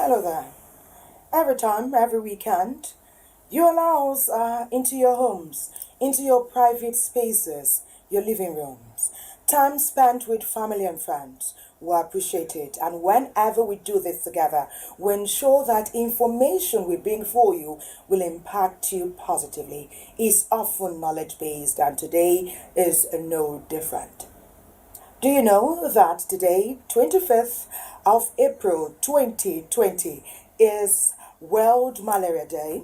Hello there. Every time, every weekend, you allow us into your homes, into your private spaces, your living rooms. Time spent with family and friends. We appreciate it. And whenever we do this together, we ensure that information we bring for you will impact you positively. It's often knowledge based, and today is no different. Do you know that today, 25th of April 2020, is World Malaria Day?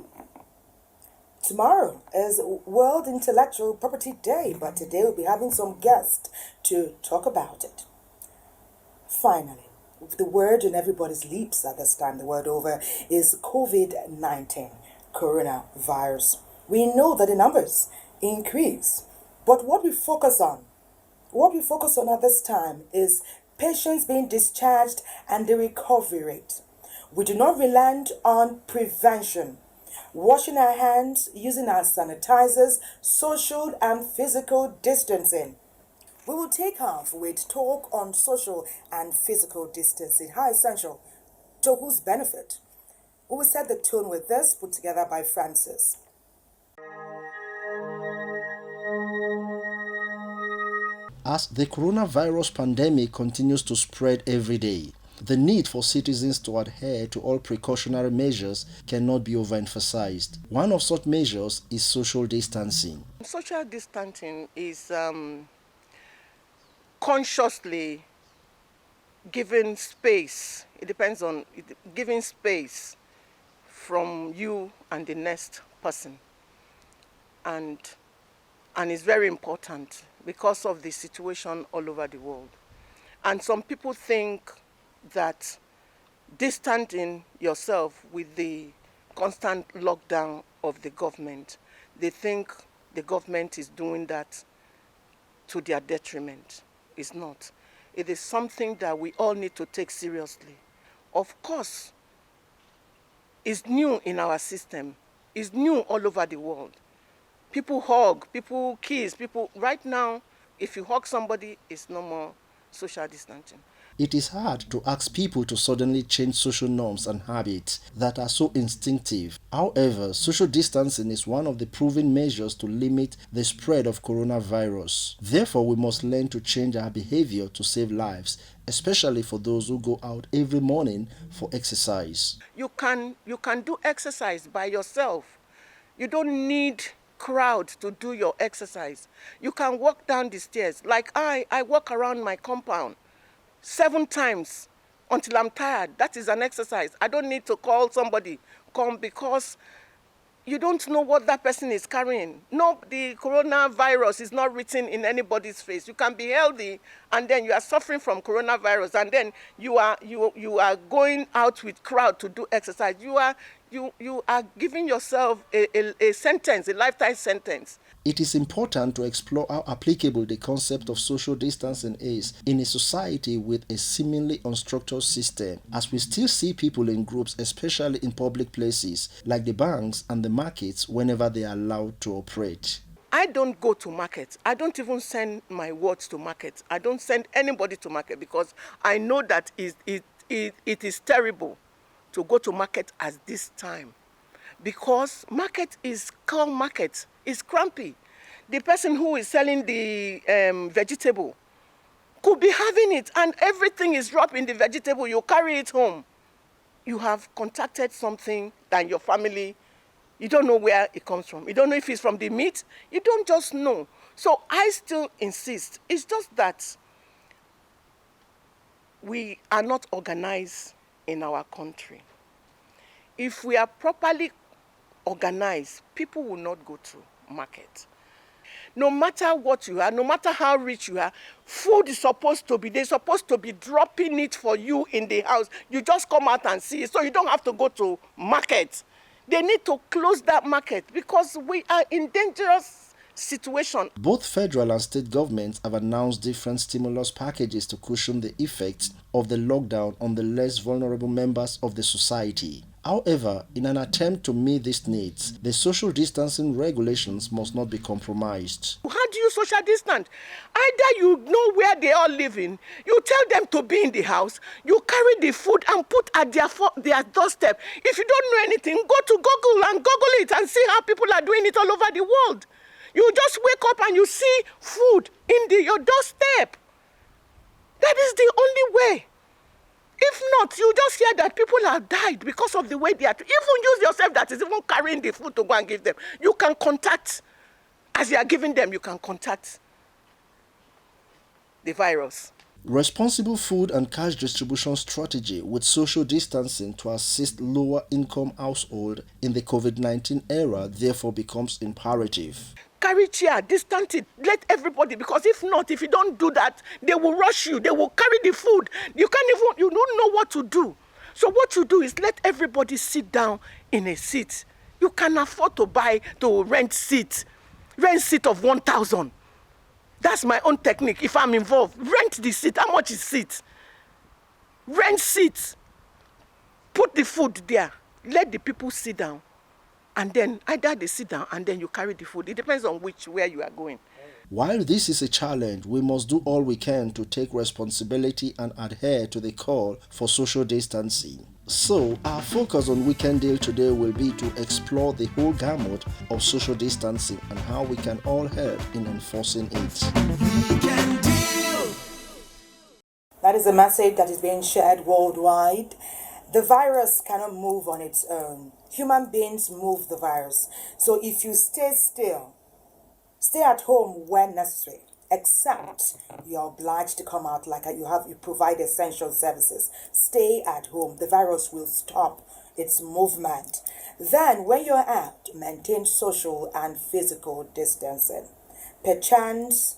Tomorrow is World Intellectual Property Day, but today we'll be having some guests to talk about it. Finally, the word on everybody's lips at this time, the word over, is COVID-19, coronavirus. We know that the numbers increase, but what we focus on at this time is patients being discharged and the recovery rate. We do not relent on prevention, washing our hands, using our sanitizers, social and physical distancing. We will take off with talk on social and physical distancing. How essential? To whose benefit? We will set the tone with this, put together by Francis. As the coronavirus pandemic continues to spread every day, the need for citizens to adhere to all precautionary measures cannot be overemphasized. One of such measures is social distancing. Social distancing is consciously giving space. It depends on giving space from you and the next person. And it's very important because of the situation all over the world. And some people think that distancing yourself with the constant lockdown of the government, they think the government is doing that to their detriment. It's not. It is something that we all need to take seriously. Of course, it's new in our system. It's new all over the world. People hug, people kiss, right now, if you hug somebody, it's no more social distancing. It is hard to ask people to suddenly change social norms and habits that are so instinctive. However, social distancing is one of the proven measures to limit the spread of coronavirus. Therefore, we must learn to change our behavior to save lives, especially for those who go out every morning for exercise. You can do exercise by yourself. You don't need crowd to do your exercise. You can walk down the stairs. Like I walk around my compound 7 times until I'm tired. That is an exercise. I don't need to call somebody come because you don't know what that person is carrying. No, the coronavirus is not written in anybody's face. You can be healthy and then you are suffering from coronavirus, and then you are going out with crowd to do exercise. You are giving yourself a sentence, a lifetime sentence. It is important to explore how applicable the concept of social distancing is in a society with a seemingly unstructured system, as we still see people in groups, especially in public places like the banks and the markets, whenever they are allowed to operate. I don't go to market. I don't even send my words to market. I don't send anybody to market because I know that it is terrible to go to market at this time, because market is called market. It's crampy. The person who is selling the vegetable could be having it and everything is wrapped in the vegetable. You carry it home. You have contacted something that your family, you don't know where it comes from. You don't know if it's from the meat. You don't just know. So I still insist. It's just that we are not organized in our country. If we are properly organized, people will not go to market. No matter what you are, no matter how rich you are, food is supposed to be, they're supposed to be dropping it for you in the house. You just come out and see it, so you don't have to go to market. They need to close that market because we are in dangerous situation. Both federal and state governments have announced different stimulus packages to cushion the effects of the lockdown on the less vulnerable members of the society. However, in an attempt to meet these needs, the social distancing regulations must not be compromised. How do you social distance? Either you know where they are living, you tell them to be in the house, you carry the food and put at their doorstep. If you don't know anything, go to Google and Google it and see how people are doing it all over the world. You just wake up and you see food in your doorstep. That is the only way. If not, you just hear that people have died because of the way they are. Even use yourself that is even carrying the food to go and give them. You can contact, as you are giving them, you can contact the virus. Responsible food and cash distribution strategy with social distancing to assist lower income households in the COVID-19 era therefore becomes imperative. Carry chair, distance it, let everybody, because if not, if you don't do that, they will rush you, they will carry the food. You don't know what to do. So what you do is let everybody sit down in a seat. You can afford to rent seat of 1,000. That's my own technique. If I'm involved, rent the seat. How much is seat? Rent seat. Put the food there. Let the people sit down. And then either they sit down and then you carry the food. It depends on where you are going. While this is a challenge, we must do all we can to take responsibility and adhere to the call for social distancing. So, our focus on Weekend Deal today will be to explore the whole gamut of social distancing and how we can all help in enforcing it. Weekend Deal. That is a message that is being shared worldwide. The virus cannot move on its own. Human beings move the virus. So if you stay still, stay at home when necessary, except you're obliged to come out like you provide essential services. Stay at home. The virus will stop its movement. Then when you're out, maintain social and physical distancing. Perchance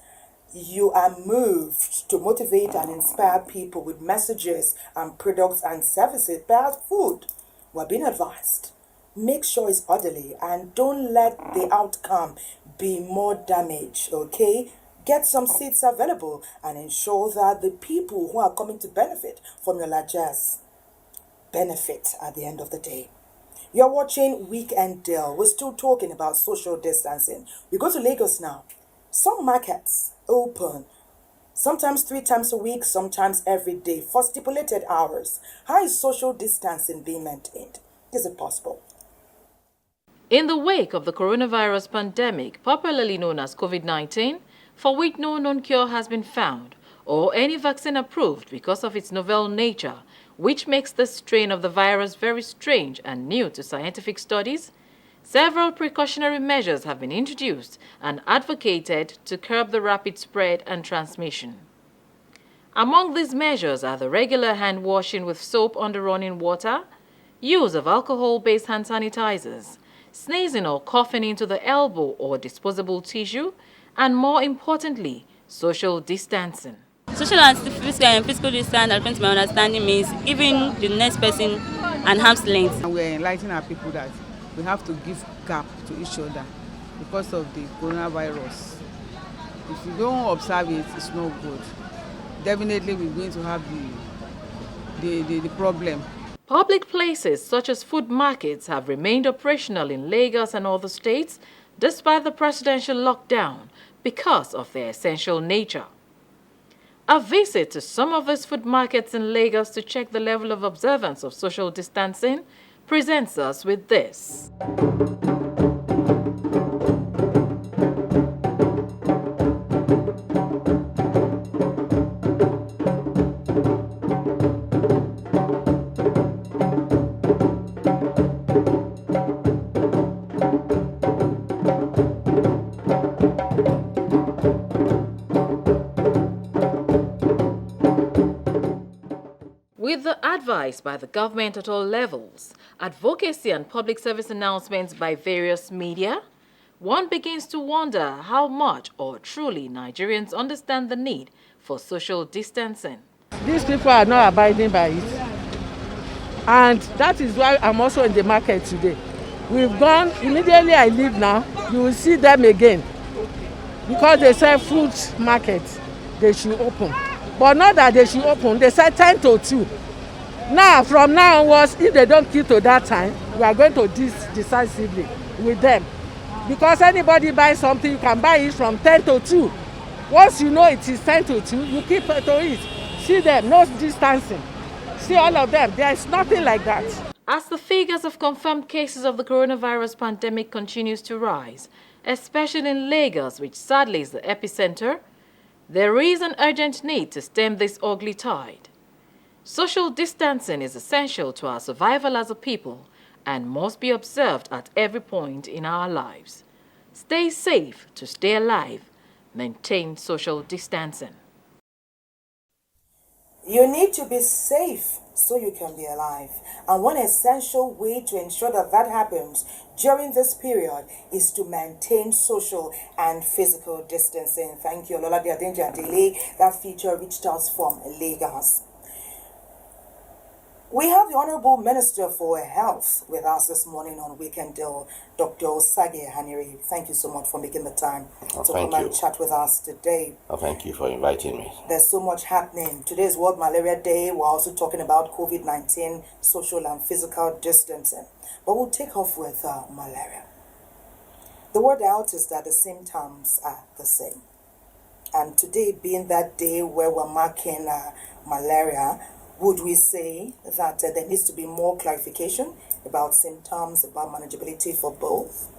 you are moved to motivate and inspire people with messages and products and services, perhaps food. We're being advised. Make sure it's orderly and don't let the outcome be more damage, okay? Get some seats available and ensure that the people who are coming to benefit from your largesse benefit at the end of the day. You're watching Weekend Deal. We're still talking about social distancing. We go to Lagos now. Some markets open, sometimes 3 times a week, sometimes every day for stipulated hours. How is social distancing being maintained? Is it possible? In the wake of the coronavirus pandemic, popularly known as COVID-19, for which no known cure has been found or any vaccine approved because of its novel nature, which makes this strain of the virus very strange and new to scientific studies, several precautionary measures have been introduced and advocated to curb the rapid spread and transmission. Among these measures are the regular hand washing with soap under running water, use of alcohol-based hand sanitizers, sneezing or coughing into the elbow or disposable tissue, and more importantly, social distancing. Social and physical distance, according to my understanding, means giving the next person an arm's length. And we're enlightening our people that we have to give gap to each other because of the coronavirus. If you don't observe it, it's no good. Definitely we're going to have the problem. Public places such as food markets have remained operational in Lagos and other states despite the presidential lockdown because of their essential nature. A visit to some of these food markets in Lagos to check the level of observance of social distancing presents us with this. With the advent advice by the government at all levels, advocacy and public service announcements by various media, one begins to wonder how much or truly Nigerians understand the need for social distancing. These people are not abiding by it. And that is why I'm also in the market today. We've gone, immediately I leave now, you will see them again. Because they say fruit market, they should open. But not that they should open, they said 10 to 2. Now, from now onwards, if they don't keep to that time, we are going to decisively with them. Because anybody buys something, you can buy it from 10 to 2. Once you know it is 10 to 2, you keep to it. See them, no distancing. See all of them, there is nothing like that. As the figures of confirmed cases of the coronavirus pandemic continues to rise, especially in Lagos, which sadly is the epicenter, there is an urgent need to stem this ugly tide. Social distancing is essential to our survival as a people and must be observed at every point in our lives. Stay safe to stay alive. Maintain social distancing. You need to be safe so you can be alive. And one essential way to ensure that that happens during this period is to maintain social and physical distancing. Thank you, Lola Diadenja Dele. That feature reached us from Lagos. We have the Honorable Minister for Health with us this morning on Weekend Deal, Dr. Sage Haniri. Thank you so much for making the time to come and chat with us today. Thank you for inviting me. There's so much happening. Today is World Malaria Day. We're also talking about COVID-19, social and physical distancing. But we'll take off with malaria. The word out is that the symptoms are the same. And today being that day where we're marking malaria, would we say that there needs to be more clarification about symptoms, about manageability for both?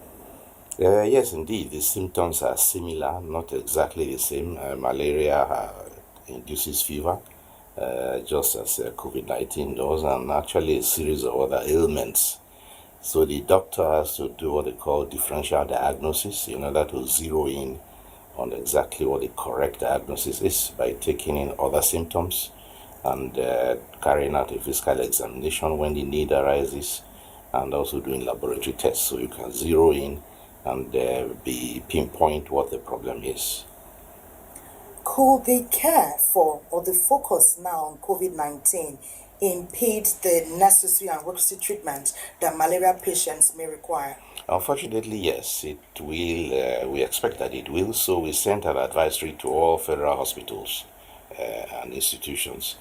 Yes, indeed. The symptoms are similar, not exactly the same. Malaria induces fever, just as COVID-19 does, and actually a series of other ailments. So the doctor has to do what they call differential diagnosis in order to zero in on exactly what the correct diagnosis is by taking in other symptoms and carrying out a physical examination when the need arises, and also doing laboratory tests so you can zero in and pinpoint what the problem is. Could the care for or the focus now on COVID-19 impede the necessary and requisite treatment that malaria patients may require? Unfortunately, yes, it will. We expect that it will, so we sent an advisory to all federal hospitals and institutions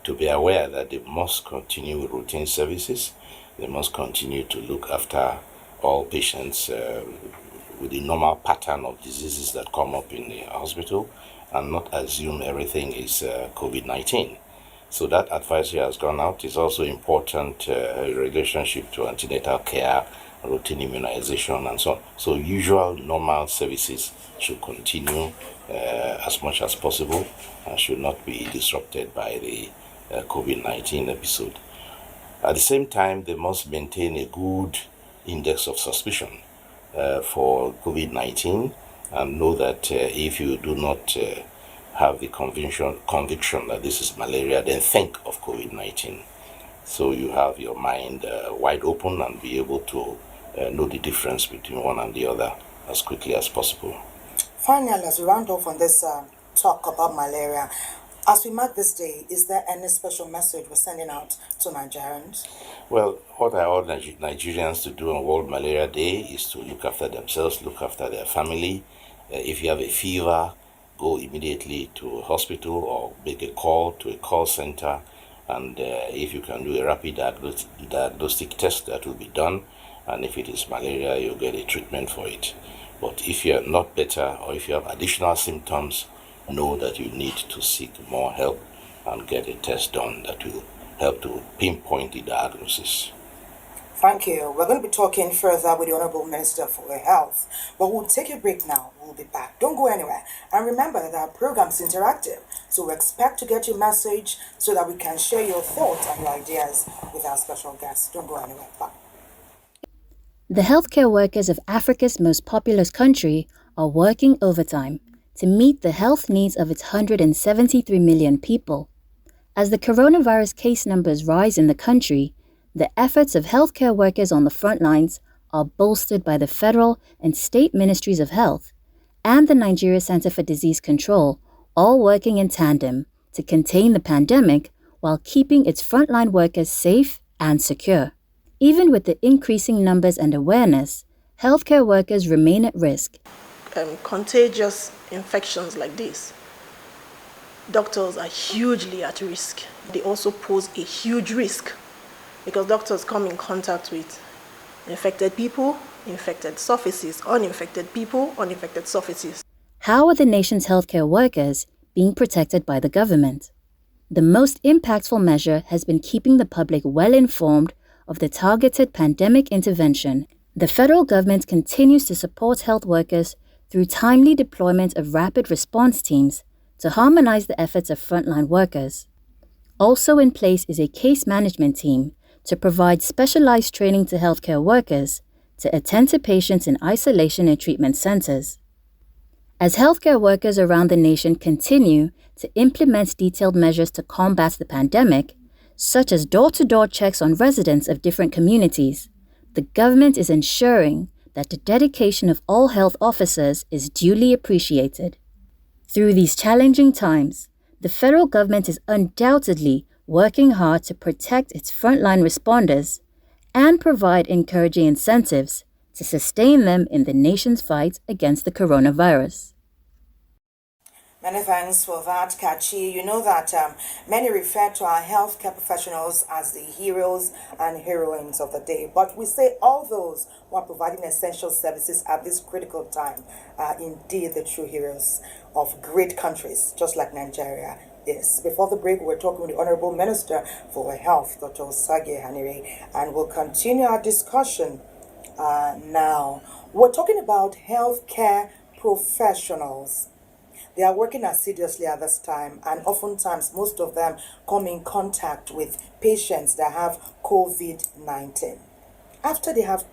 to be aware that they must continue with routine services. They must continue to look after all patients with the normal pattern of diseases that come up in the hospital and not assume everything is COVID-19. So that advisory has gone out. It's also important relationship to antenatal care, routine immunization, and so on. So usual normal services should continue as much as possible and should not be disrupted by the COVID-19 episode. At the same time, they must maintain a good index of suspicion for COVID-19 and know that if you do not have the conviction that this is malaria, then think of COVID-19. So you have your mind wide open and be able to know the difference between one and the other as quickly as possible. Finally, as we round off on this talk about malaria, as we mark this day, is there any special message we're sending out to Nigerians? Well, what I urge Nigerians to do on World Malaria Day is to look after themselves, look after their family. If you have a fever, go immediately to a hospital or make a call to a call center. And if you can do a rapid diagnostic test, that will be done. And if it is malaria, you'll get a treatment for it. But if you're not better or if you have additional symptoms, know that you need to seek more help and get a test done that will help to pinpoint the diagnosis. Thank you. We're going to be talking further with the Honorable Minister for Health, but we'll take a break now. We'll be back. Don't go anywhere. And remember that our program is interactive, so we expect to get your message so that we can share your thoughts and your ideas with our special guests. Don't go anywhere. Bye. The healthcare workers of Africa's most populous country are working overtime to meet the health needs of its 173 million people. As the coronavirus case numbers rise in the country, the efforts of healthcare workers on the front lines are bolstered by the federal and state ministries of health and the Nigeria Center for Disease Control, all working in tandem to contain the pandemic while keeping its frontline workers safe and secure. Even with the increasing numbers and awareness, healthcare workers remain at risk. Contagious infections like this, doctors are hugely at risk. They also pose a huge risk because doctors come in contact with infected people, infected surfaces, uninfected people, uninfected surfaces. How are the nation's healthcare workers being protected by the government? The most impactful measure has been keeping the public well informed of the targeted pandemic intervention. The federal government continues to support health workers through timely deployment of rapid response teams to harmonize the efforts of frontline workers. Also in place is a case management team to provide specialized training to healthcare workers to attend to patients in isolation and treatment centers. As healthcare workers around the nation continue to implement detailed measures to combat the pandemic, such as door-to-door checks on residents of different communities, the government is ensuring that the dedication of all health officers is duly appreciated. Through these challenging times, the federal government is undoubtedly working hard to protect its frontline responders and provide encouraging incentives to sustain them in the nation's fight against the coronavirus. Many thanks for that, Kachi. You know that many refer to our healthcare professionals as the heroes and heroines of the day, but we say all those who are providing essential services at this critical time are indeed the true heroes of great countries, just like Nigeria is. Before the break, we're talking with the Honorable Minister for Health, Dr. Osage Hanire, and we'll continue our discussion now. We're talking about healthcare professionals. They are working assiduously at this time, and oftentimes most of them come in contact with patients that have COVID-19. After they have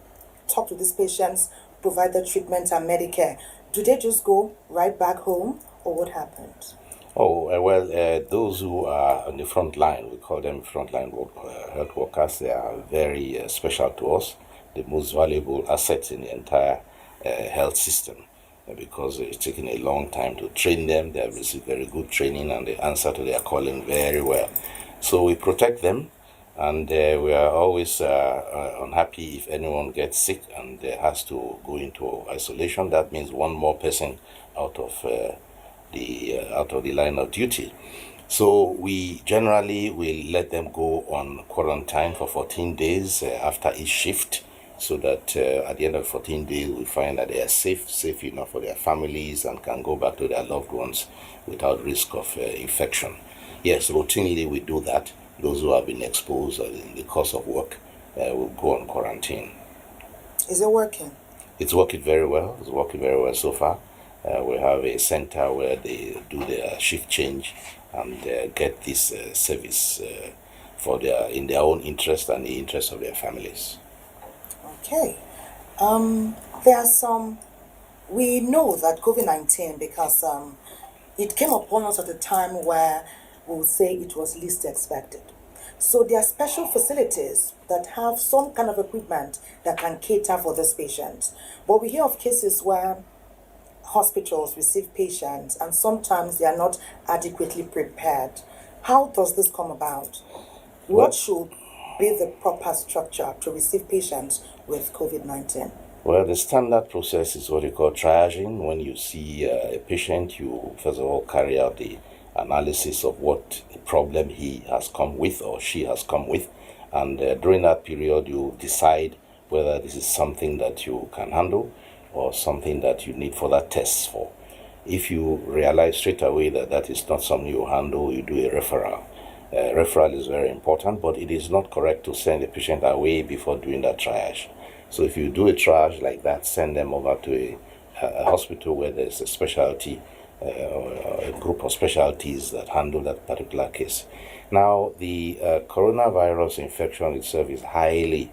talked to these patients, provided treatment and Medicare, do they just go right back home, or what happens? Those who are on the front line, we call them frontline health workers, they are very special to us, the most valuable assets in the entire health system. Because it's taken a long time to train them. They have received very good training and they answer to their calling very well. So we protect them, and we are always unhappy if anyone gets sick and has to go into isolation. That means one more person out of the line of duty. So we generally will let them go on quarantine for 14 days after each shift, so that at the end of 14 days we find that they are safe enough for their families and can go back to their loved ones without risk of infection. Yes, routinely we do that. Those who have been exposed in the course of work will go on quarantine. Is it working? It's working very well. It's working very well so far. We have a center where they do their shift change and get this service in their own interest and the interest of their families. Okay. We know that COVID-19, because it came upon us at a time where we'll say it was least expected. So there are special facilities that have some kind of equipment that can cater for this patient. But we hear of cases where hospitals receive patients and sometimes they are not adequately prepared. How does this come about? What should be the proper structure to receive patients with COVID-19? Well, the standard process is what you call triaging. When you see a patient, you first of all carry out the analysis of what problem he has come with or she has come with. And during that period, you decide whether this is something that you can handle or something that you need further tests for. If you realize straight away that that is not something you handle, you do a referral. Referral is very important, but it is not correct to send the patient away before doing that triage. So if you do a triage like that, send them over to a hospital where there's a specialty, a group of specialties that handle that particular case. Now, the coronavirus infection itself is highly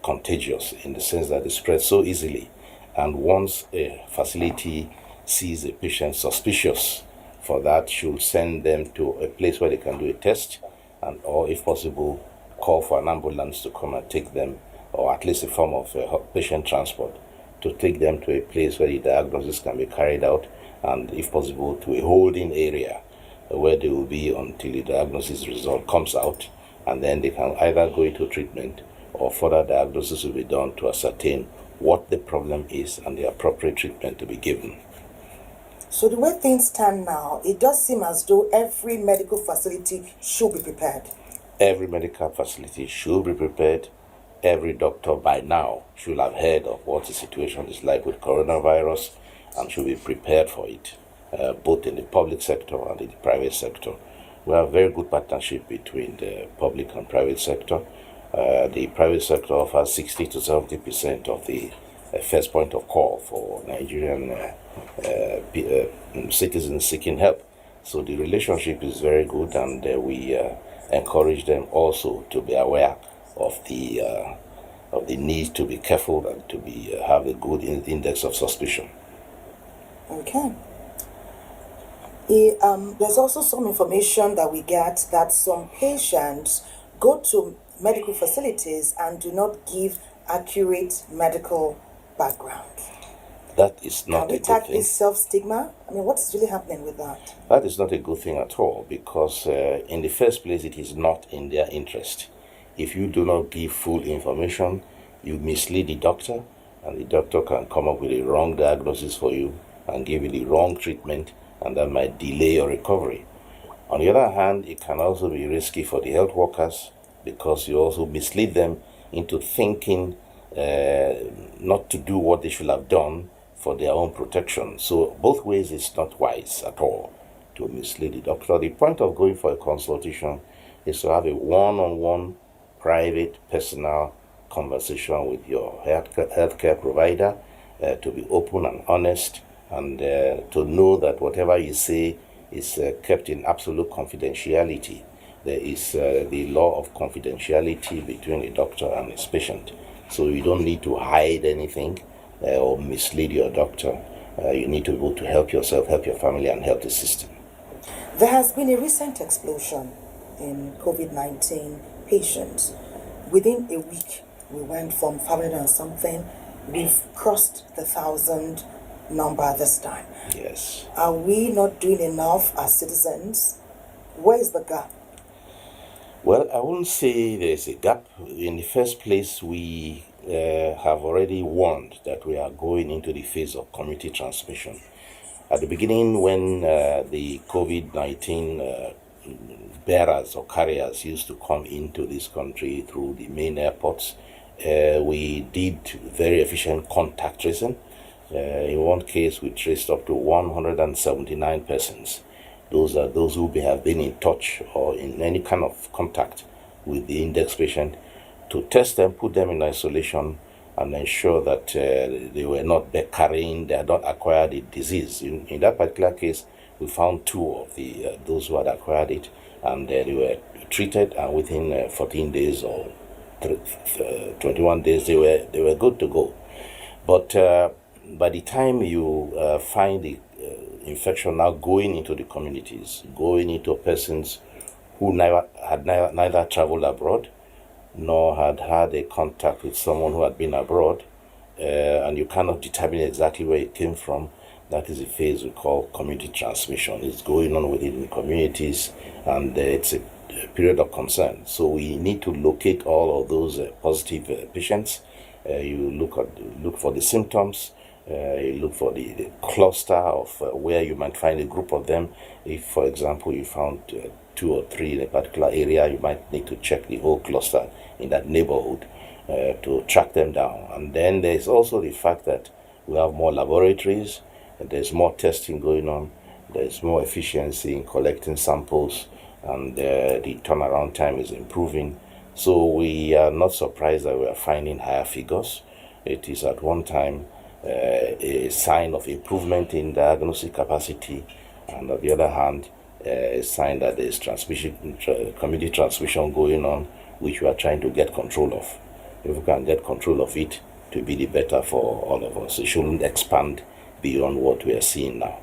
contagious in the sense that it spreads so easily. And once a facility sees a patient suspicious For that, should send them to a place where they can do a test, and or if possible, call for an ambulance to come and take them, or at least a form of patient transport, to take them to a place where the diagnosis can be carried out, and if possible, to a holding area where they will be until the diagnosis result comes out, and then they can either go into treatment or further diagnosis will be done to ascertain what the problem is and the appropriate treatment to be given. So the way things stand now, it does seem as though every medical facility should be prepared. Every medical facility should be prepared. Every doctor by now should have heard of what the situation is like with coronavirus and should be prepared for it, both in the public sector and in the private sector. We have very good partnership between the public and private sector. The private sector offers 60 to 70% of the first point of call for Nigerian citizens seeking help. So the relationship is very good, and we encourage them also to be aware of the need to be careful and to be have a good index of suspicion. Okay. There's also some information that we get that some patients go to medical facilities and do not give accurate medical background. That is not Can we a good tag thing. this self-stigma? I mean, what is really happening with that? That is not a good thing at all, because in the first place, it is not in their interest. If you do not give full information, you mislead the doctor, and the doctor can come up with a wrong diagnosis for you and give you the wrong treatment, and that might delay your recovery. On the other hand, it can also be risky for the health workers, because you also mislead them into thinking not to do what they should have done for their own protection. So both ways it's not wise at all to mislead the doctor. The point of going for a consultation is to have a one-on-one, private, personal conversation with your healthcare provider, to be open and honest, and to know that whatever you say is kept in absolute confidentiality. There is the law of confidentiality between a doctor and his patient. So you don't need to hide anything or mislead your doctor. You need to be able to help yourself, help your family, and help the system. There has been a recent explosion in COVID-19 patients. Within a week, we went from 500 and something. We've crossed the 1,000 number this time. Yes. Are we not doing enough as citizens? Where is the gap? Well, I wouldn't say there's a gap. In the first place, we have already warned that we are going into the phase of community transmission. At the beginning, when the COVID-19 bearers or carriers used to come into this country through the main airports, we did very efficient contact tracing. In one case, we traced up to 179 persons. Those are those who have been in touch or in any kind of contact with the index patient, to test them, put them in isolation, and ensure that they were not carrying, they had not acquired the disease. In that particular case, we found 2 of the those who had acquired it, and they were treated, and within 14 days or 21 days, they were good to go. But by the time you find the infection now going into the communities, going into persons who neither traveled abroad nor had a contact with someone who had been abroad, and you cannot determine exactly where it came from, that is a phase we call community transmission. It's going on within the communities, and it's a period of concern. So we need to locate all of those positive patients. You look for the symptoms. You look for the cluster of where you might find a group of them. If, for example, you found 2 or 3 in a particular area, you might need to check the whole cluster in that neighborhood to track them down. And then there's also the fact that we have more laboratories, and there's more testing going on, there's more efficiency in collecting samples, and the turnaround time is improving. So we are not surprised that we are finding higher figures. It is at one time a sign of improvement in diagnostic capacity, and on the other hand, a sign that there's community transmission going on, which we are trying to get control of. If we can get control of it, it will be the better for all of us. It shouldn't expand beyond what we are seeing now.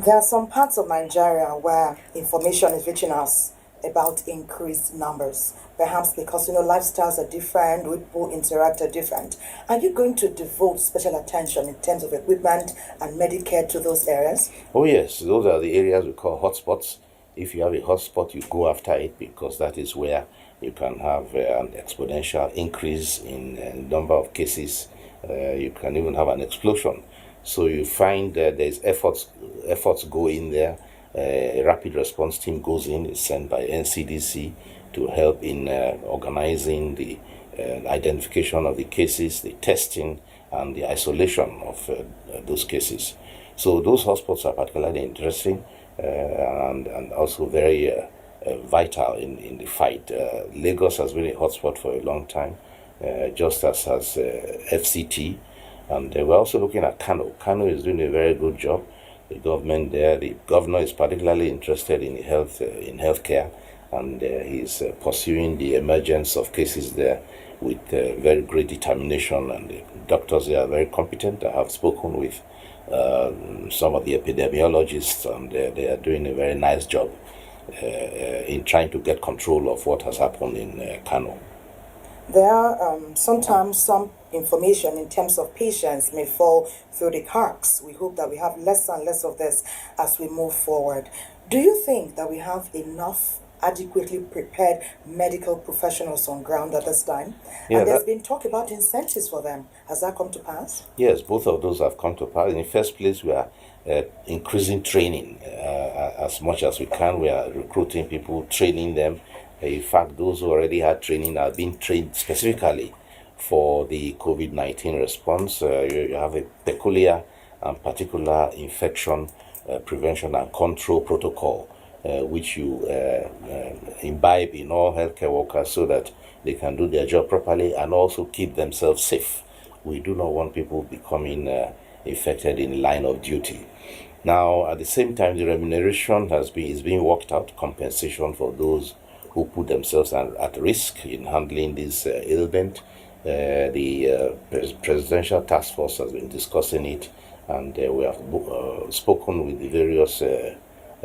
There are some parts of Nigeria where information is reaching us about increased numbers. Perhaps because lifestyles are different, people interact are different. Are you going to devote special attention in terms of equipment and Medicare to those areas? Oh yes, those are the areas we call hotspots. If you have a hotspot, you go after it because that is where you can have an exponential increase in number of cases. You can even have an explosion. So you find that there's efforts go in there. A rapid response team goes in, is sent by NCDC to help in organizing the identification of the cases, the testing, and the isolation of those cases. So those hotspots are particularly interesting and also very vital in the fight. Lagos has been a hotspot for a long time, just as has FCT. And we're also looking at Kano. Kano is doing a very good job. The government there, the governor is particularly interested in healthcare, and he's pursuing the emergence of cases there with very great determination. And the doctors there are very competent. I have spoken with some of the epidemiologists, and they are doing a very nice job in trying to get control of what has happened in Kano. There are sometimes some information in terms of patients may fall through the cracks. We hope that we have less and less of this as we move forward. Do you think that we have enough adequately prepared medical professionals on ground at this time? Yeah, and there's been talk about incentives for them. Has that come to pass? Yes, both of those have come to pass. In the first place, we are increasing training as much as we can. We are recruiting people, training them. In fact, those who already had training are being trained specifically for the COVID-19 response. You have a peculiar and particular infection prevention and control protocol, which you imbibe in all healthcare workers so that they can do their job properly and also keep themselves safe. We do not want people becoming infected in line of duty. Now, at the same time, the remuneration is being worked out, compensation for those who put themselves at risk in handling this ailment. The presidential task force has been discussing it, and we have spoken with the various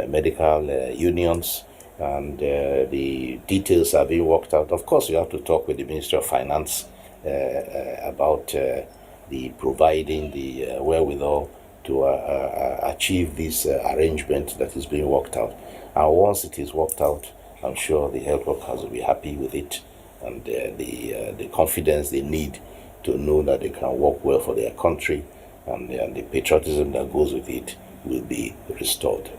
medical unions, and the details are being worked out. Of course, you have to talk with the Ministry of Finance about the providing the wherewithal to achieve this arrangement that is being worked out. And once it is worked out, I'm sure the health workers will be happy with it, and the confidence they need to know that they can work well for their country, and the patriotism that goes with it will be restored.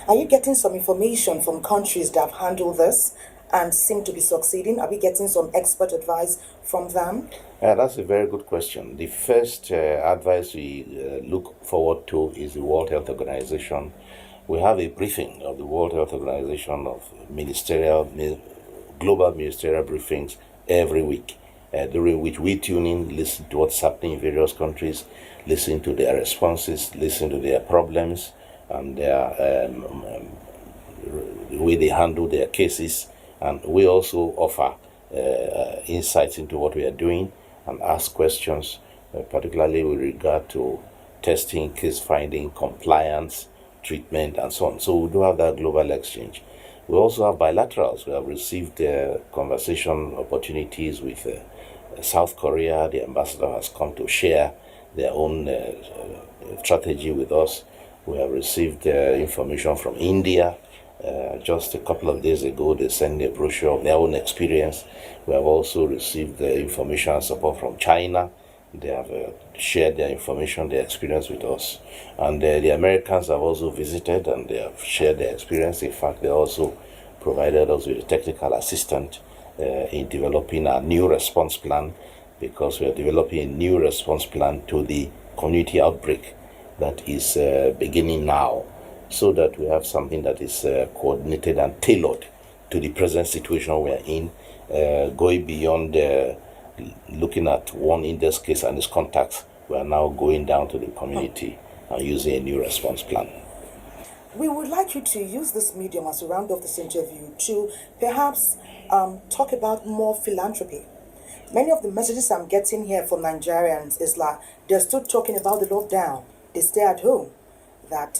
Are you getting some information from countries that have handled this and seem to be succeeding? Are we getting some expert advice from them? That's a very good question. The first advice we look forward to is the World Health Organization. We have a briefing of the World Health Organization of global ministerial briefings every week, during which we tune in, listen to what's happening in various countries, listen to their responses, listen to their problems, and their the way they handle their cases. And we also offer insights into what we are doing and ask questions, particularly with regard to testing, case finding, compliance, treatment, and so on. So we do have that global exchange. We also have bilaterals. We have received conversation opportunities with South Korea. The ambassador has come to share their own strategy with us. We have received information from India. Just a couple of days ago, they sent a brochure of their own experience. We have also received information and support from China. They have shared their information, their experience with us. And the Americans have also visited, and they have shared their experience. In fact, they also provided us with a technical assistant in developing a new response plan, because we are developing a new response plan to the community outbreak that is beginning now, so that we have something that is coordinated and tailored to the present situation we are in, going beyond looking at one index case and its contacts. We are now going down to the community and using a new response plan. We would like you to use this medium as we round off this interview to perhaps talk about more philanthropy. Many of the messages I'm getting here from Nigerians is like they're still talking about the lockdown. They stay at home. that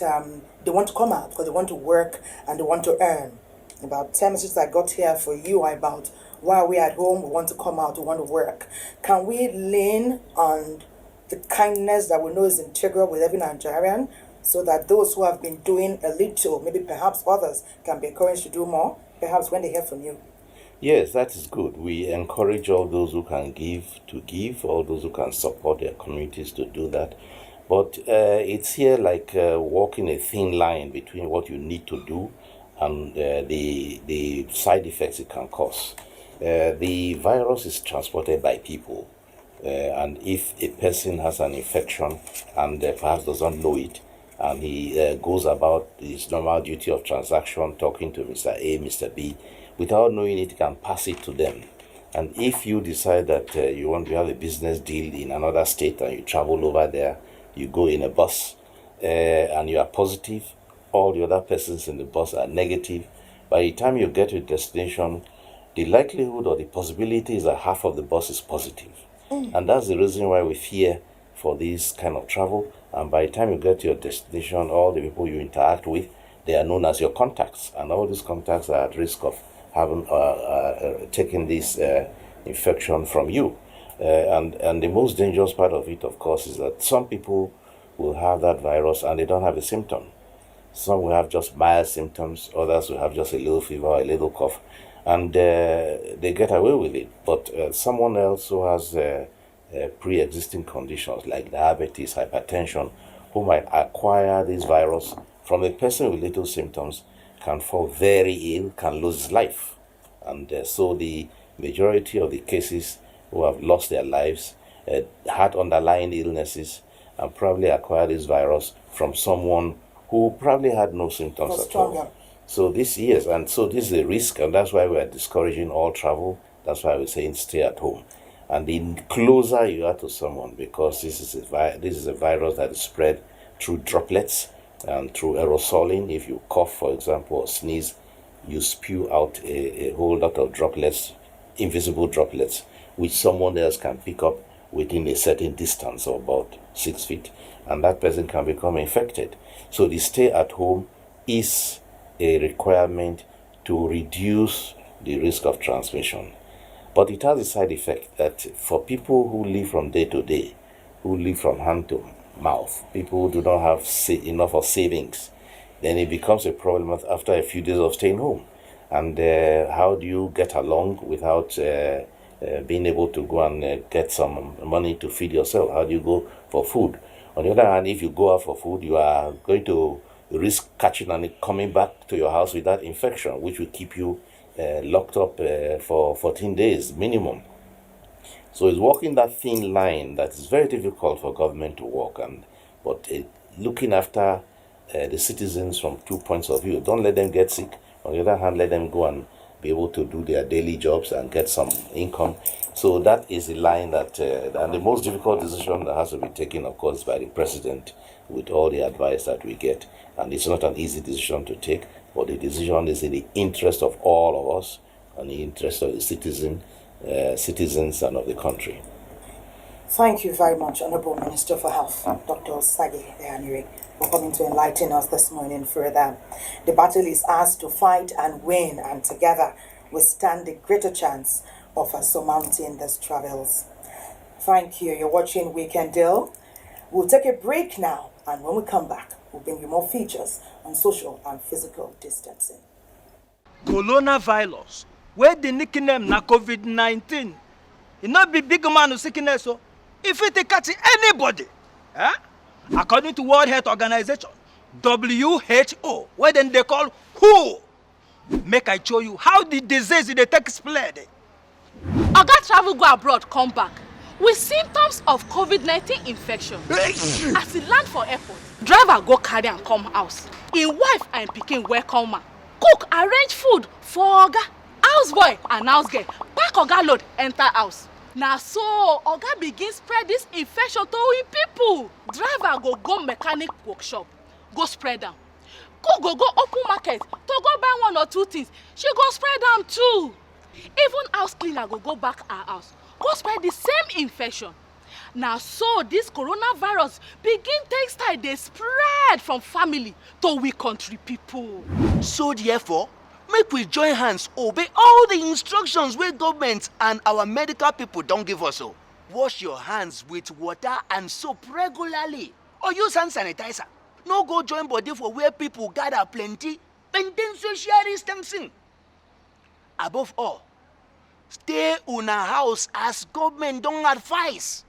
they want to come out because they want to work and they want to earn. About 10 messages I got here for you are about while we're at home, we want to come out, we want to work. Can we lean on the kindness that we know is integral with every Nigerian so that those who have been doing a little, maybe perhaps others, can be encouraged to do more, perhaps when they hear from you? Yes, that is good. We encourage all those who can give to give, all those who can support their communities to do that. But it's here like walking a thin line between what you need to do and the side effects it can cause. The virus is transported by people. And if a person has an infection and perhaps doesn't know it, and he goes about his normal duty of transaction, talking to Mr. A, Mr. B, without knowing it, he can pass it to them. And if you decide that you want to have a business deal in another state and you travel over there, you go in a bus and you are positive, all the other persons in the bus are negative. By the time you get to your destination, the likelihood or the possibility is that half of the bus is positive. And that's the reason why we fear for this kind of travel. And by the time you get to your destination, all the people you interact with, they are known as your contacts. And all these contacts are at risk of having taking this infection from you. And the most dangerous part of it, of course, is that some people will have that virus and they don't have a symptom. Some will have just mild symptoms, others will have just a little fever, a little cough, and they get away with it. But someone else who has pre-existing conditions like diabetes, hypertension, who might acquire this virus from a person with little symptoms, can fall very ill, can lose his life. And so the majority of the cases who have lost their lives had underlying illnesses and probably acquired this virus from someone who probably had no symptoms at all. So this is a risk, and that's why we are discouraging all travel. That's why we're saying stay at home. And the closer you are to someone, because this is a virus that is spread through droplets and through aerosoling. If you cough, for example, or sneeze, you spew out a whole lot of droplets, invisible droplets, which someone else can pick up within a certain distance of about 6 feet, and that person can become infected. So the stay at home is a requirement to reduce the risk of transmission. But it has a side effect that for people who live from day to day, who live from hand to mouth, people who do not have enough of savings, then it becomes a problem after a few days of staying home. And how do you get along without being able to go and get some money to feed yourself? How do you go for food? On the other hand, if you go out for food, you are going to risk catching and coming back to your house with that infection, which will keep you locked up for 14 days minimum. So it's walking that thin line that is very difficult for government to walk, but looking after the citizens from 2 points of view. Don't let them get sick. On the other hand, let them go and be able to do their daily jobs and get some income. So that is the line that, and the most difficult decision that has to be taken, of course, by the president with all the advice that we get. And it's not an easy decision to take, but the decision is in the interest of all of us and the interest of the citizens and of the country. Thank you very much, Honorable Minister for Health, Dr. Sagi Ehanire, for coming to enlighten us this morning further. The battle is ours to fight and win, and together we stand a greater chance of surmounting these travels. Thank you. You're watching Weekend Deal. We'll take a break now, and when we come back, we'll bring you more features on social and physical distancing. Coronavirus, where the nickname na COVID-19, it not be big man who sickness, so if it catch anybody, according to World Health Organization, WHO, where then they call WHO, make I show you how the disease they take spread. Oga travel go abroad, come back with symptoms of COVID-19 infection. As he land for airport, driver go carry and come house. His wife and pikin welcome am. Cook arrange food for Oga. Houseboy and house girl pack Oga load enter house. Na so Oga begin spread this infection to him people. Driver go mechanic workshop, go spread am. Cook go open market to go buy 1 or 2 things. She go spread am too. Even house cleaner go back her house, go spread the same infection. Now so this coronavirus begin take style dey spread from family to we country people. So therefore, make we join hands obey all the instructions wey government and our medical people don give us. Wash your hands with water and soap regularly, or use hand sanitizer. No go join body for where people gather plenty. Maintain social distancing. Above all, stay una house as government don advise.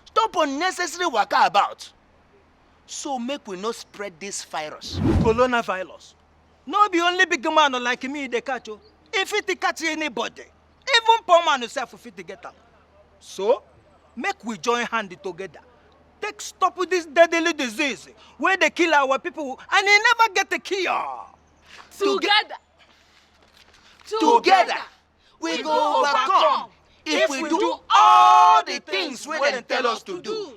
Stop unnecessary waka about, so make we no spread this virus. Coronavirus. No be only big man like me dey catch o. If it catch anybody, even poor man himself fit get am. So, make we join hand together. Take stop with this deadly disease where they kill our people and they never get a cure. Together, we go overcome if we do all the things wey dem tell us to do.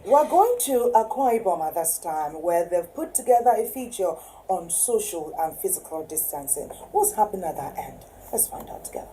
We're going to Akwa Ibom at this time, where they've put together a feature on social and physical distancing. What's happening at that end? Let's find out together.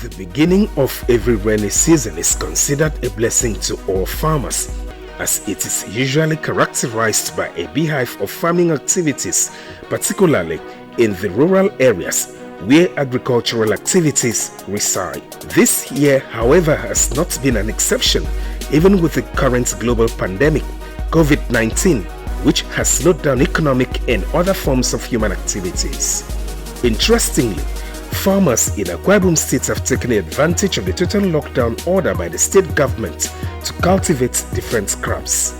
The beginning of every rainy season is considered a blessing to all farmers, as it is usually characterized by a beehive of farming activities, particularly in the rural areas where agricultural activities reside. This year, however, has not been an exception, even with the current global pandemic, COVID-19, which has slowed down economic and other forms of human activities. Interestingly, farmers in Akwa Ibom State have taken advantage of the total lockdown order by the state government to cultivate different crops.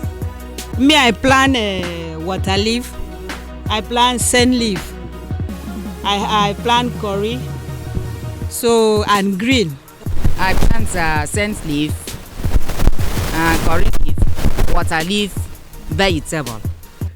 Me, I plant water leaf, I plant sand leaf, I plant curry, and green. I plant sand leaf, curry leaf, water leaf, vegetable.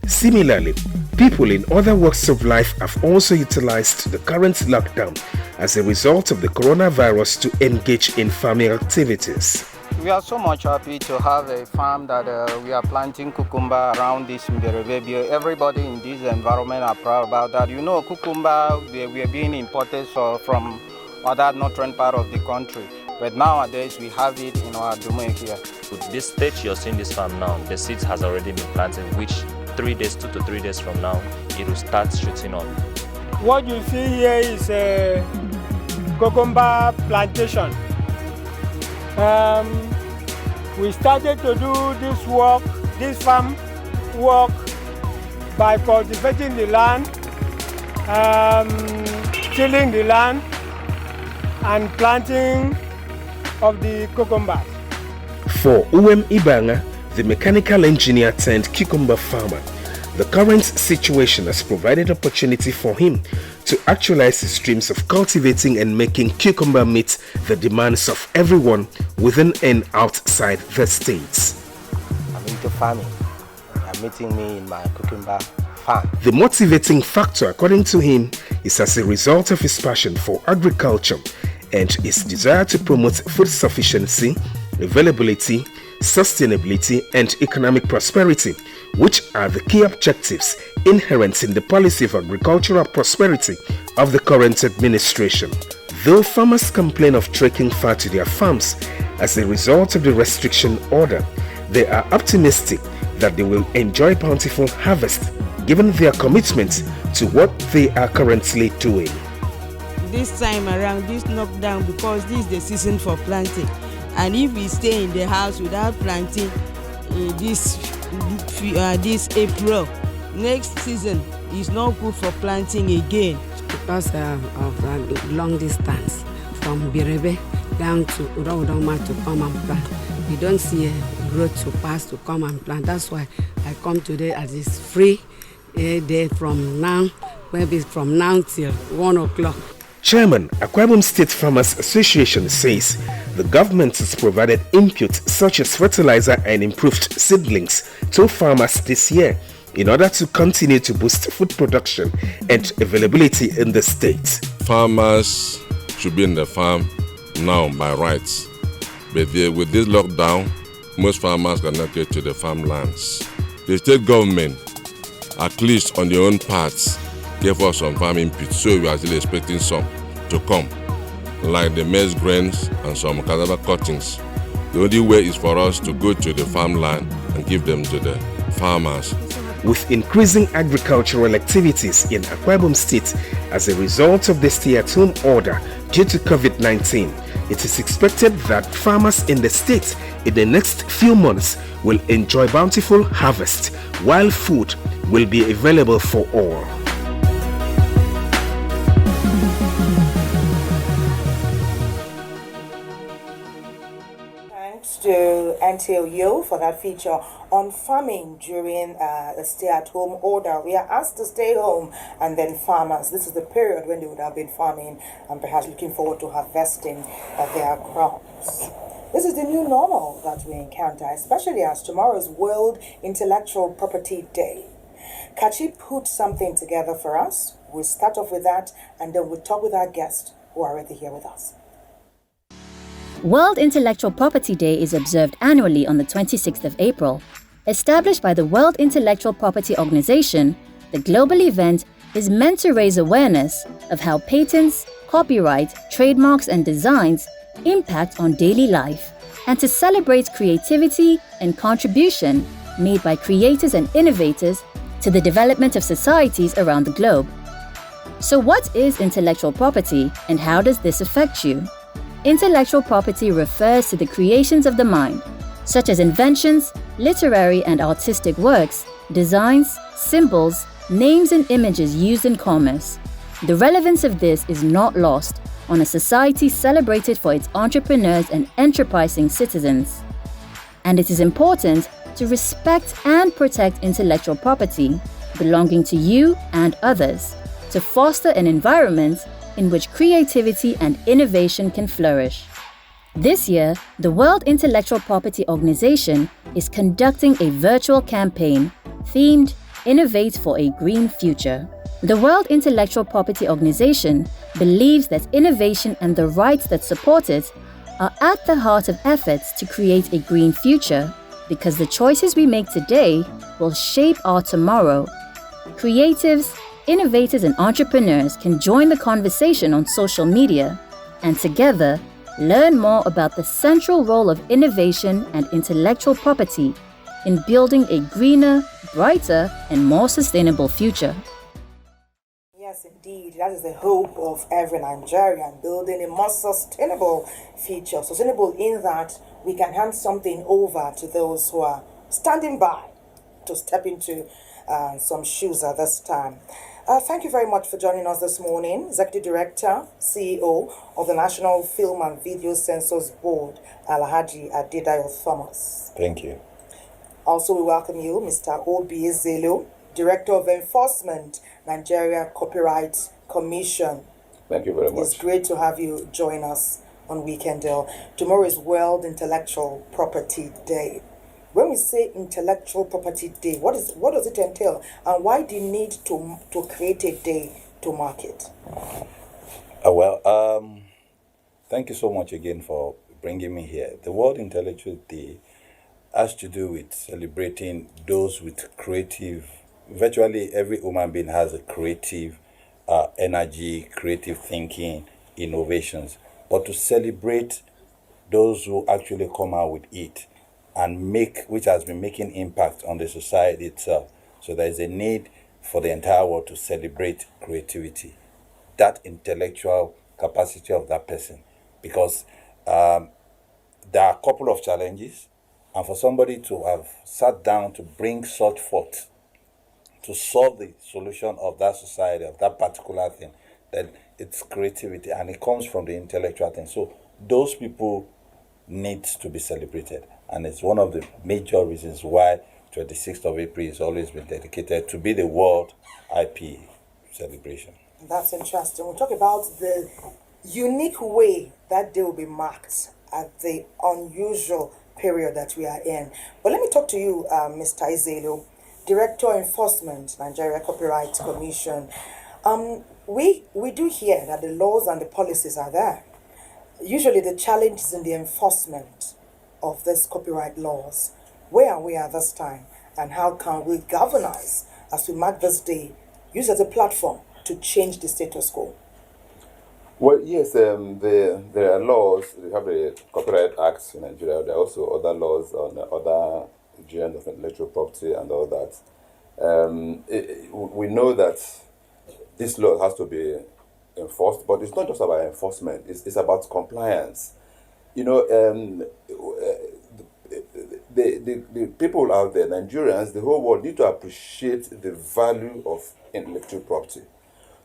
Similarly, people in other walks of life have also utilized the current lockdown as a result of the coronavirus to engage in farming activities. We are so much happy to have a farm that we are planting cucumber around this Mberebe. Everybody in this environment are proud about that. You know, cucumber, we are being imported from other northern part of the country. But nowadays, we have it in our domain here. With this stage you're seeing this farm now, the seeds has already been planted, which 2 to 3 days from now, it will start shooting up. What you see here is a cucumber plantation. We started to do this farm work by cultivating the land, tilling the land, and planting of the cucumbers. For Uwem Ibanga, the mechanical engineer turned cucumber farmer, the current situation has provided opportunity for him to actualize his dreams of cultivating and making cucumber meet the demands of everyone within and outside the states. I'm into farming. I'm meeting me in my cucumber farm. The motivating factor, according to him, is as a result of his passion for agriculture and his desire to promote food sufficiency, availability, sustainability, and economic prosperity, which are the key objectives inherent in the policy of agricultural prosperity of the current administration. Though farmers complain of trekking far to their farms as a result of the restriction order, they are optimistic that they will enjoy bountiful harvest given their commitment to what they are currently doing. This time around, this knockdown, because this is the season for planting, and if we stay in the house without planting this April, next season is not good for planting again. Because of long distance from Birebe down to Urodoma to come and plant, we don't see a road to pass to come and plant. That's why I come today as it's free day from now, maybe from now till 1 o'clock. Chairman, Akwa Ibom State Farmers Association says the government has provided input such as fertilizer and improved seedlings to farmers this year in order to continue to boost food production and availability in the state. Farmers should be in the farm now by rights, but with this lockdown, most farmers cannot get to the farmlands. The state government at least on their own parts, gave us some farm input, so we are still expecting some to come, like the maize grains and some cassava cuttings. The only way is for us to go to the farmland and give them to the farmers. With increasing agricultural activities in Akwa Ibom State as a result of the stay-at-home order due to COVID-19, it is expected that farmers in the state in the next few months will enjoy bountiful harvest, while food will be available for all. Thanks to NTLU for that feature on farming during the stay-at-home order. We are asked to stay home, and then farmers, this is the period when they would have been farming and perhaps looking forward to harvesting their crops. This is the new normal that we encounter, especially as tomorrow is World Intellectual Property Day. Kachi put something together for us. We'll start off with that, and then we'll talk with our guests who are already here with us. World Intellectual Property Day is observed annually on the 26th of April. Established by the World Intellectual Property Organization, the global event is meant to raise awareness of how patents, copyright, trademarks, and designs impact on daily life, and to celebrate creativity and contribution made by creators and innovators to the development of societies around the globe. So what is intellectual property, and how does this affect you? Intellectual property refers to the creations of the mind, such as inventions, literary and artistic works, designs, symbols, names and images used in commerce. The relevance of this is not lost on a society celebrated for its entrepreneurs and enterprising citizens. And it is important to respect and protect intellectual property belonging to you and others, to foster an environment in which creativity and innovation can flourish. This year, the World Intellectual Property Organization is conducting a virtual campaign themed Innovate for a Green Future. The World Intellectual Property Organization believes that innovation and the rights that support it are at the heart of efforts to create a green future, because the choices we make today will shape our tomorrow. Creatives, innovators and entrepreneurs can join the conversation on social media and together learn more about the central role of innovation and intellectual property in building a greener, brighter and more sustainable future. Yes, indeed. That is the hope of every Nigerian, building a more sustainable future. Sustainable in that we can hand something over to those who are standing by to step into some shoes at this time. Thank you very much for joining us this morning. Executive Director, CEO of the National Film and Video Censors Board, Alhaji Adedayo Thomas. Thank you. Also, we welcome you, Mr. Obi Ezelo, Director of Enforcement, Nigeria Copyright Commission. Thank you very much. It's great to have you join us on Weekend. Tomorrow is World Intellectual Property Day. When we say Intellectual Property Day, what does it entail, and why do you need to create a day to mark it? Thank you so much again for bringing me here. The World Intellectual Day has to do with celebrating those with creative. Virtually every human being has a creative energy, creative thinking, innovations. But to celebrate those who actually come out with it and which has been making impact on the society itself. So there is a need for the entire world to celebrate creativity, that intellectual capacity of that person, because there are a couple of challenges, and for somebody to have sat down to bring such forth, to solve the solution of that society, of that particular thing, then it's creativity, and it comes from the intellectual thing. So those people need to be celebrated. And it's one of the major reasons why 26th of April has always been dedicated to be the World IP celebration. That's interesting. We'll talk about the unique way that day will be marked at the unusual period that we are in. But let me talk to you, Mr. Ezelo, Director Enforcement, Nigeria Copyright Commission. We do hear that the laws and the policies are there. Usually the challenge is in the enforcement of these copyright laws. Where are we at this time, and how can we galvanize as we mark this day, use as a platform to change the status quo? Well, yes, there are laws. We have the Copyright Act in Nigeria. There are also other laws on other Nigerian of intellectual property and all that. We know that this law has to be enforced, but it's not just about enforcement. It's about compliance. You know, the people out there, Nigerians, the whole world, need to appreciate the value of intellectual property.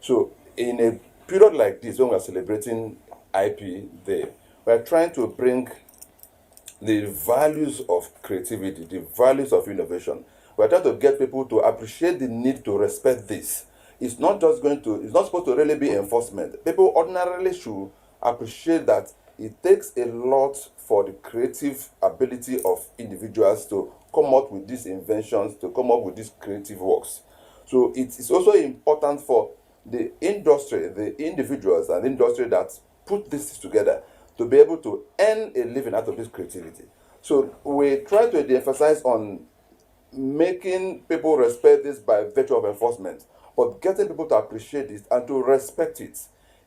So in a period like this, when we're celebrating IP Day, we're trying to bring the values of creativity, the values of innovation. We're trying to get people to appreciate the need to respect this. It's not supposed to really be enforcement. People ordinarily should appreciate that it takes a lot for the creative ability of individuals to come up with these inventions, to come up with these creative works. So it's also important for the industry, the individuals and industry that put this together to be able to earn a living out of this creativity. So we try to de-emphasize on making people respect this by virtue of enforcement, but getting people to appreciate this and to respect it.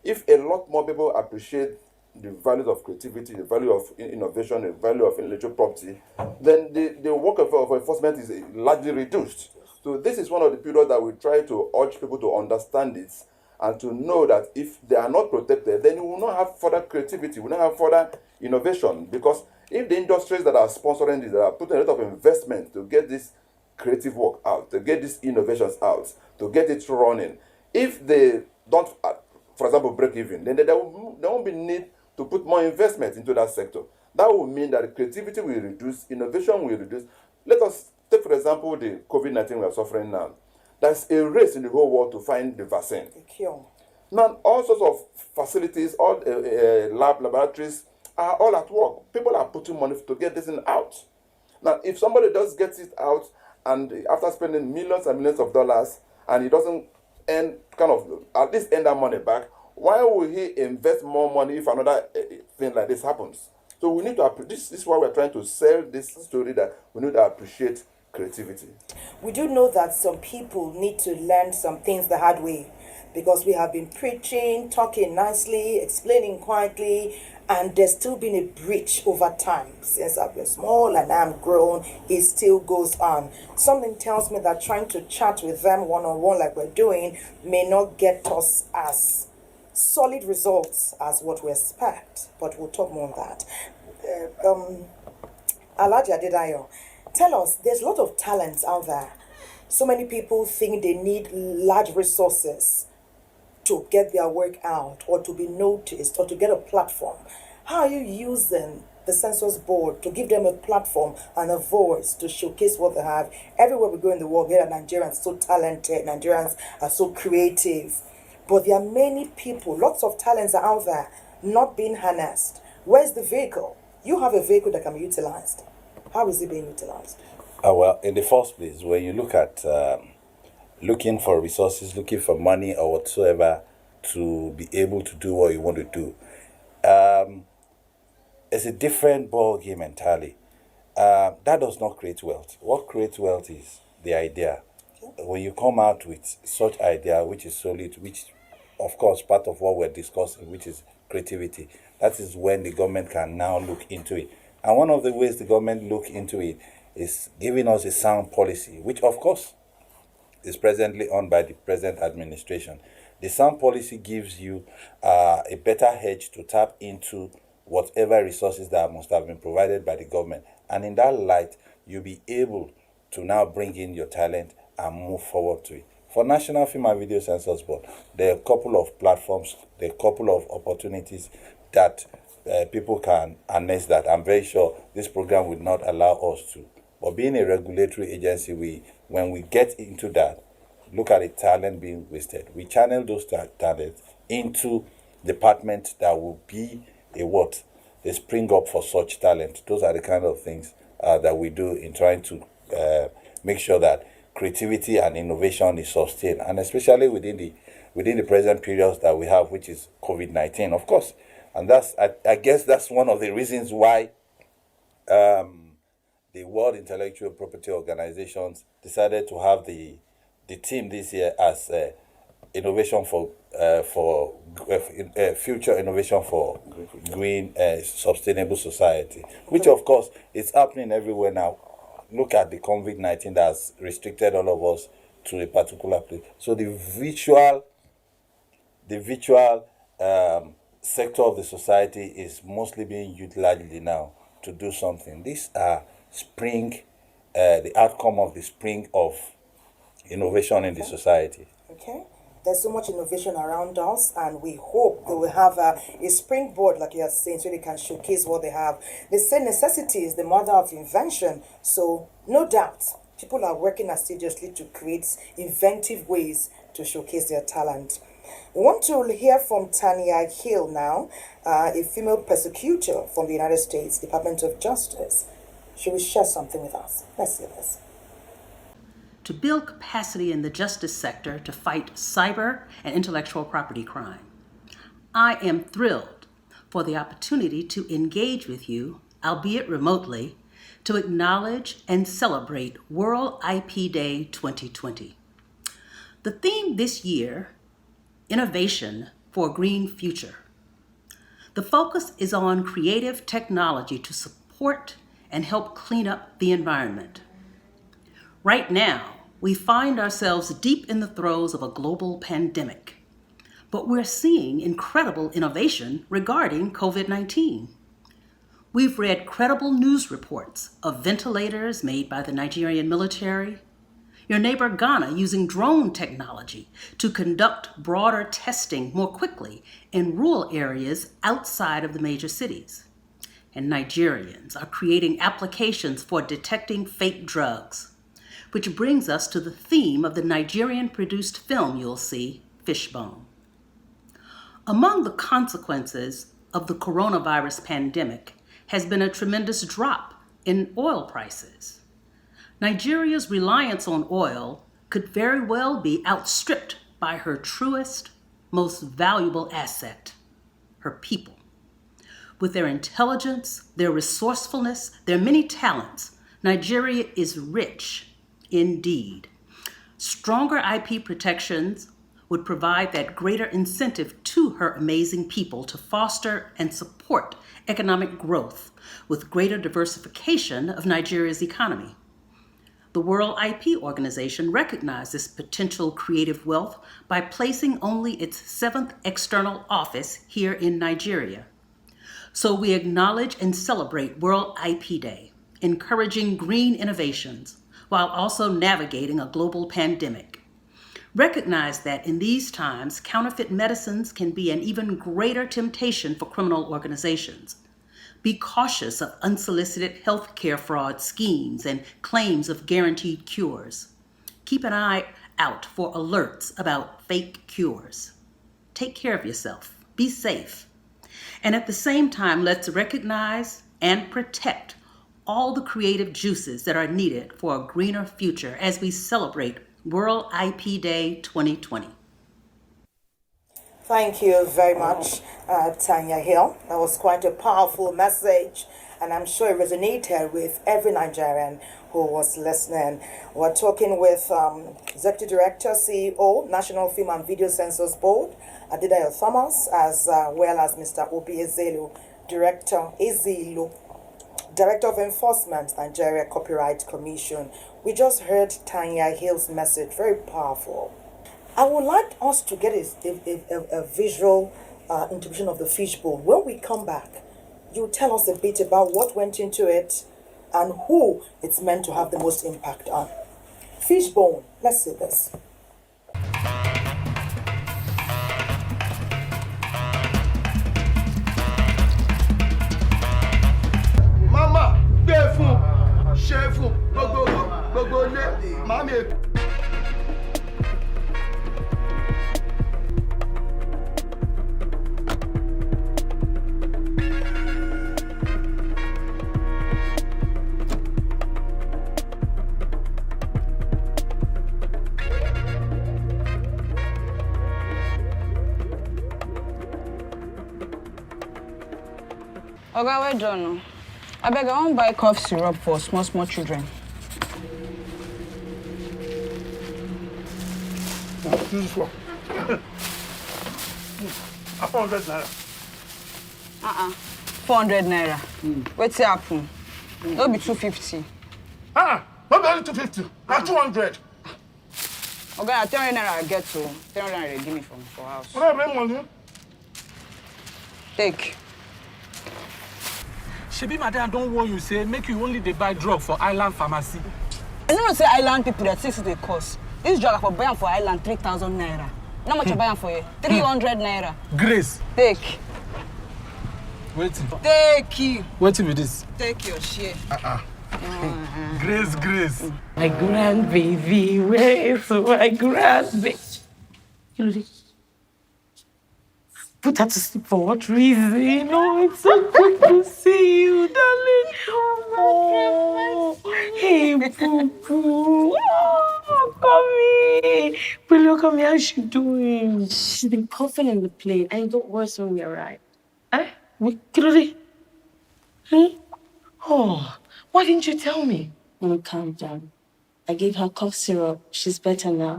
If a lot more people appreciate the values of creativity, the value of innovation, the value of intellectual property, then the work of enforcement is largely reduced. So this is one of the periods that we try to urge people to understand this and to know that if they are not protected, then we will not have further creativity, we will not have further innovation. Because if the industries that are sponsoring this, that are putting a lot of investment to get this creative work out, to get these innovations out, to get it running, if they don't, for example, break even, then there won't be need to put more investment into that sector. That will mean that creativity will reduce, innovation will reduce. Let us take, for example, the COVID-19 we are suffering now. There's a race in the whole world to find the vaccine. The cure. Now, all sorts of facilities, all laboratories are all at work. People are putting money to get this thing out. Now, if somebody does get it out, and after spending millions and millions of dollars, and he doesn't earn, at least earn that money back, why will he invest more money if another thing like this happens? So we need to, this is why we're trying to sell this story, that we need to appreciate creativity. We do know that some people need to learn some things the hard way, because we have been preaching, talking nicely, explaining quietly, and there's still been a breach over time. Since I've been small and I'm grown, it still goes on. Something tells me that trying to chat with them one-on-one like we're doing may not get us as solid results as what we expect, but we'll talk more on that. Alhaji Adedayo, tell us, there's a lot of talents out there. So many people think they need large resources to get their work out, or to be noticed, or to get a platform. How are you using the census board to give them a platform and a voice to showcase what they have? Everywhere we go in the world, we hear that Nigerians are so talented, Nigerians are so creative. But there are many people, lots of talents are out there, not being harnessed. Where's the vehicle? You have a vehicle that can be utilized. How is it being utilized? Well, in the first place, when you look at looking for resources, looking for money or whatsoever to be able to do what you want to do, it's a different ball game entirely. That does not create wealth. What creates wealth is the idea. When you come out with such idea, which is solid, which of course part of what we're discussing, which is creativity, that is when the government can now look into it. And one of the ways the government look into it is giving us a sound policy, which of course is presently owned by the present administration. The sound policy gives you a better hedge to tap into whatever resources that must have been provided by the government. And in that light, you'll be able to now bring in your talent and move forward to it. For National Film and Video Census Board, there are a couple of platforms, there are a couple of opportunities that people can harness that. I'm very sure this program would not allow us to. But being a regulatory agency, when we get into that, look at the talent being wasted. We channel those talents into departments that will be a spring up for such talent. Those are the kind of things that we do in trying to make sure that creativity and innovation is sustained, and especially within the present periods that we have, which is COVID-19, of course. And that's, I guess that's one of the reasons why the World Intellectual Property Organizations decided to have the the theme this year as innovation for future innovation for green sustainable society, which of course is happening everywhere now. Look at the COVID-19 that's restricted all of us to a particular place. So the virtual sector of the society is mostly being utilized now to do something. These are the outcome of the spring of innovation in the society. Okay. There's so much innovation around us, and we hope they will have a springboard, like you are saying, so they can showcase what they have. They say necessity is the mother of invention, so no doubt people are working assiduously to create inventive ways to showcase their talent. We want to hear from Tanya Hill now, a female prosecutor from the United States Department of Justice. She will share something with us. Let's hear this. To build capacity in the justice sector to fight cyber and intellectual property crime. I am thrilled for the opportunity to engage with you, albeit remotely, to acknowledge and celebrate World IP Day 2020. The theme this year, Innovation for a Green Future. The focus is on creative technology to support and help clean up the environment. Right now, we find ourselves deep in the throes of a global pandemic, but we're seeing incredible innovation regarding COVID-19. We've read credible news reports of ventilators made by the Nigerian military, your neighbor Ghana using drone technology to conduct broader testing more quickly in rural areas outside of the major cities. And Nigerians are creating applications for detecting fake drugs, which brings us to the theme of the Nigerian-produced film you'll see, Fishbone. Among the consequences of the coronavirus pandemic has been a tremendous drop in oil prices. Nigeria's reliance on oil could very well be outstripped by her truest, most valuable asset, her people. With their intelligence, their resourcefulness, their many talents, Nigeria is rich indeed. Stronger IP protections would provide that greater incentive to her amazing people to foster and support economic growth with greater diversification of Nigeria's economy. The World IP Organization recognized this potential creative wealth by placing only its 7th external office here in Nigeria. So we acknowledge and celebrate World IP Day, encouraging green innovations while also navigating a global pandemic. Recognize that in these times, counterfeit medicines can be an even greater temptation for criminal organizations. Be cautious of unsolicited healthcare fraud schemes and claims of guaranteed cures. Keep an eye out for alerts about fake cures. Take care of yourself. Be safe. And at the same time, let's recognize and protect all the creative juices that are needed for a greener future as we celebrate World IP Day 2020. Thank you very much, Tanya Hill. That was quite a powerful message, and I'm sure it resonated with every Nigerian who was listening. We're talking with Executive Director, CEO, National Film and Video Censors Board, Adedayo Thomas, as well as Mr. Obi Ezelu, Director of Enforcement, Nigeria Copyright Commission. We just heard Tanya Hill's message, very powerful. I would like us to get a visual interpretation of the fishbowl. When we come back, you tell us a bit about what went into it and who it's meant to have the most impact on. Fishbone, let's see this. Mama, gbé ṣe fún gbogbo ilé, mami. Oga, well done. I beg, I won't buy cough syrup for small children. This is for 400 naira. 400 naira. What's happen? Don't be 250. Not only 250. 200. Okay, 300 naira I get to. 300 naira give me for house. When I bring money. Take. Shebi madam don't warn you say make you only dey buy drug for Island Pharmacy. You know say Island people that takes the cost. This drug for buying for Island 3,000 naira. How much you buying for you? 300 naira. Grace. Take. Waiting. Take you. Waiting with this. Take your share. Grace. My grandbaby, where is my grandbaby? You know, put her to sleep for what reason? Oh, it's so good to see you, darling. Oh, hey, boo-boo. Oh, come here. Willow, come here. How's she doing? She's been coughing in the plane, and it got worse when we arrived. Eh? What? Oh, why didn't you tell me? No, calm down. I gave her cough syrup. She's better now.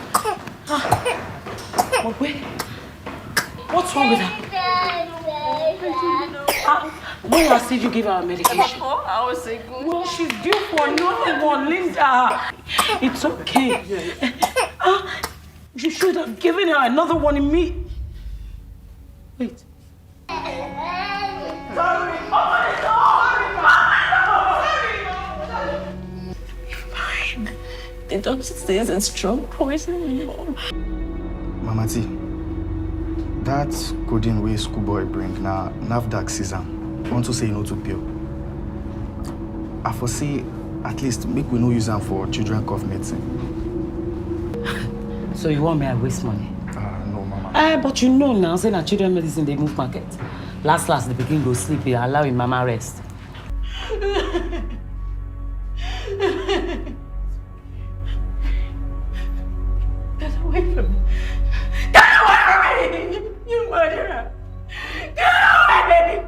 Oh, wait. What's wrong with her? When last did you give her medication? I was so good. Well, she's due for another one, Linda. It's okay. You should have given her another one in me. Wait. Sorry. Fine. The doctor says it's strong poison. Mama T, that codeine wey schoolboy bring na NAFDAC season. Want to say no to pill. I foresee at least make we no use them for children cough medicine. So you want me to waste money? No, Mama. But you know now, say that children medicine they move market. Last, the begin go sleep, they allow him mama rest. Get away from me. Get away from me! You murderer! Get away!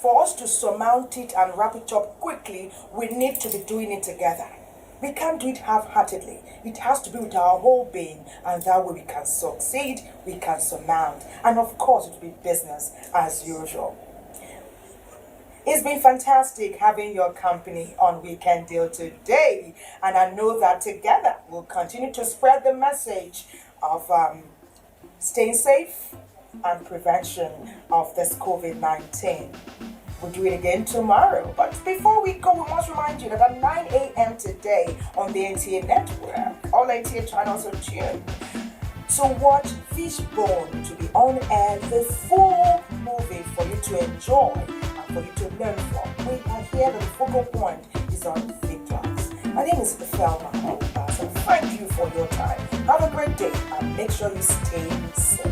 For us to surmount it and wrap it up quickly, we need to be doing it together. We can't do it half-heartedly. It has to be with our whole being, and that way we can succeed, we can surmount, and of course it will be business as usual. It's been fantastic having your company on Weekend Deal today, and I know that together we'll continue to spread the message of staying safe and prevention of this COVID-19. We'll do it again tomorrow. But before we go, we must remind you that at 9 a.m. today on the NTA network, all NTA channels are tuned to watch Fishbone to be on air, the full movie for you to enjoy and for you to learn from. We are here that the focal point is on victims. My name is Thelma. So thank you for your time. Have a great day and make sure you stay safe.